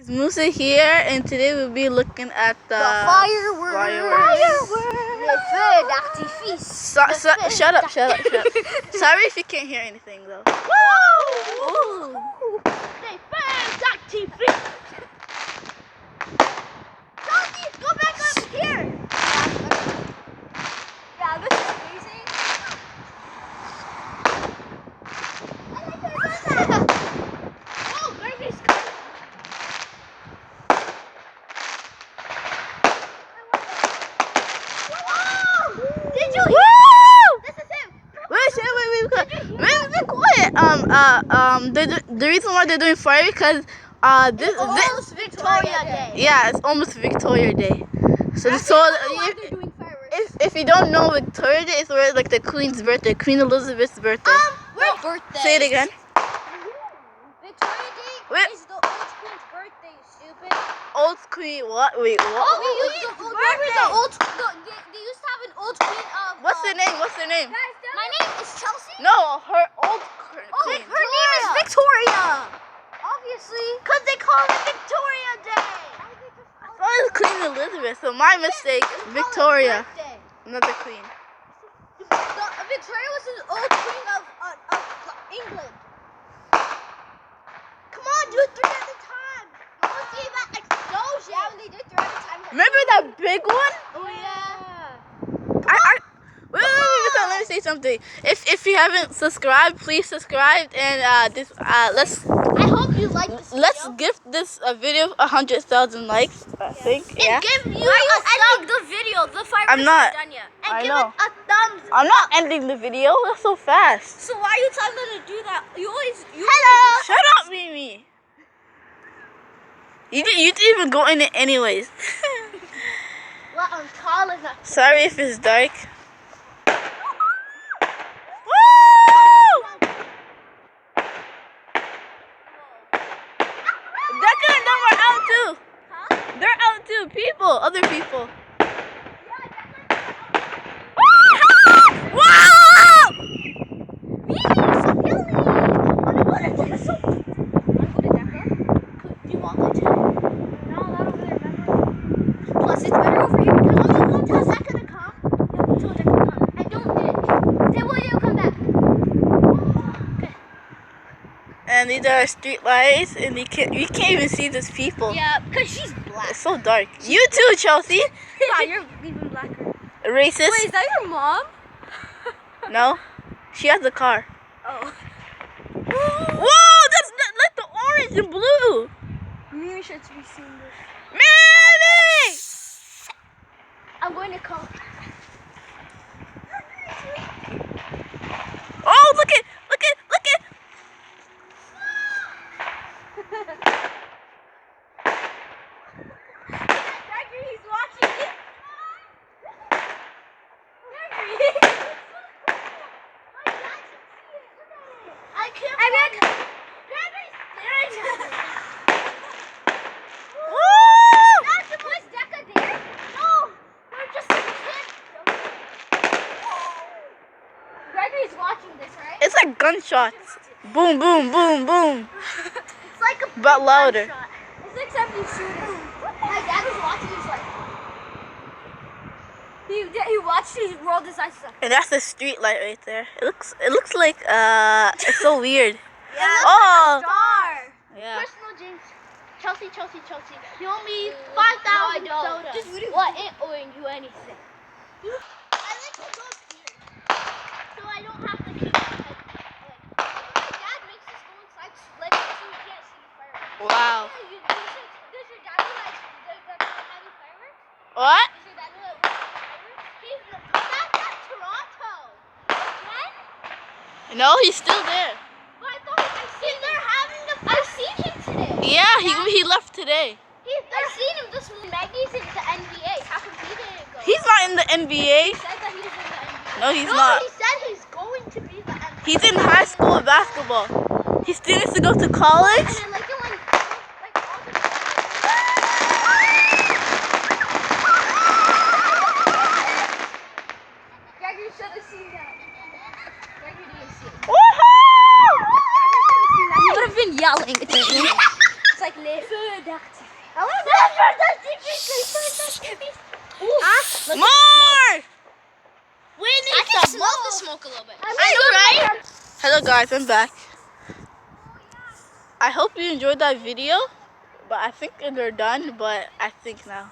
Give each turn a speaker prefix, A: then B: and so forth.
A: It's Musa here, and today we'll be looking at the
B: fireworks.
A: Shut up. Sorry if you can't hear anything though. Woo!
B: Fire.tv. Chelsea, go back up here. Yeah, this is amazing. I like that. Oh, baby's coming. Did you hear? This is him.
A: Wait, be quiet. The reason why they're doing fire because
B: It's almost Victoria Day.
A: Yeah, it's almost Victoria Day. So
B: Why they're doing fireworks.
A: if you don't know, Victoria Day is where like the Queen's birthday, Queen Elizabeth's birthday.
B: What birthday?
A: Say it again.
B: Victoria Day is the old queen's birthday, stupid.
A: Old Queen what? Wait, what?
B: Remember the old they used to have an old queen of
A: What's her name?
B: My name is Chelsea.
A: No, her old queen.
B: Her name is Victoria. Obviously. Because they call it Victoria Day.
A: I thought it was Queen Elizabeth, so my mistake. Victoria, not the Queen.
B: Victoria was an old queen of England. Come on, do it 3 at a time. You want to see that explosion? Yeah, when they did 3 at a time.
A: Remember that big one?
B: Oh, yeah.
A: Wait, let me say something. If you haven't subscribed, please subscribe and let's.
B: I hope you like this video.
A: Let's give this video 100,000 likes. I think. Yeah.
B: Give you ending the video. The fireworks
A: I'm not
B: done yet.
A: I
B: And give
A: know.
B: it a thumbs
A: I'm not ending the video. That's so fast.
B: So why are you telling them to do that? You
A: Shut up, Mimi. You didn't even go in it anyways.
B: Well, I'm tall enough.
A: Sorry if it's dark. They're out too. Other people. Wow!
B: Mimi, stop yelling. I want to take a soap. Want to go to Decca? Do you want to go to? No, not over there, remember? Plus, it's better over here because I'm going to tell Decca to come. Yeah, tell Decca to come. And don't ditch. Say, will you come back? Okay.
A: And these are street lights, and you can't even see these people.
B: Yeah, because she's black.
A: It's so dark. You too, Chelsea.
B: Yeah, you're even blacker.
A: Racist.
B: Wait, is that your mom?
A: No, she has the car.
B: Oh.
A: Whoa, that's like the orange and blue.
B: Mimi should be seeing this.
A: Mimi!
B: I'm going to come.
A: Oh, look it.
B: He's watching it. I can't. Was Decca there? No, we're just Gregory's watching this, right?
A: It's like gunshots. Boom, boom, boom, boom.
B: It's like a
A: But louder.
B: gunshot. It's like somebody shooting. My dad was watching. He's like, he watched. He rolled his eyes.
A: And that's the street light right there. It looks like it's so weird.
B: Yeah.
A: Oh.
B: Like a star.
A: Yeah.
B: Personal jinx. Chelsea. You owe me 5,000 soda. What? It owing you anything. I like to go here, so I don't have to keep my head. My dad makes us go inside so we can't see fireworks.
A: Wow.
B: Does your dad know that they're having fireworks?
A: What?
B: Does your dad know that we're having fireworks? That's at Toronto. When?
A: No, he's still there.
B: But I thought they're having the. I've seen him today.
A: Yeah, he left today.
B: I've seen him this morning. Maggie's in the NBA. How come he didn't go?
A: He's not in the NBA.
B: He said that he was in the NBA.
A: No, he's not.
B: He said he's going to be the NBA.
A: He's in high school basketball. He still needs to go to college.
B: And I like it when all the Gregory should have seen that. Gregory didn't see it.
A: Woohoo!
B: Gregory should have seen that. He would have been yelling. It's like, listen. to dark TV. I want to dark TV.
A: More!
B: We need to smoke the smoke a little bit.
A: I know, right? Hello guys, I'm back. I hope you enjoyed that video, but I think they're done, but I think now.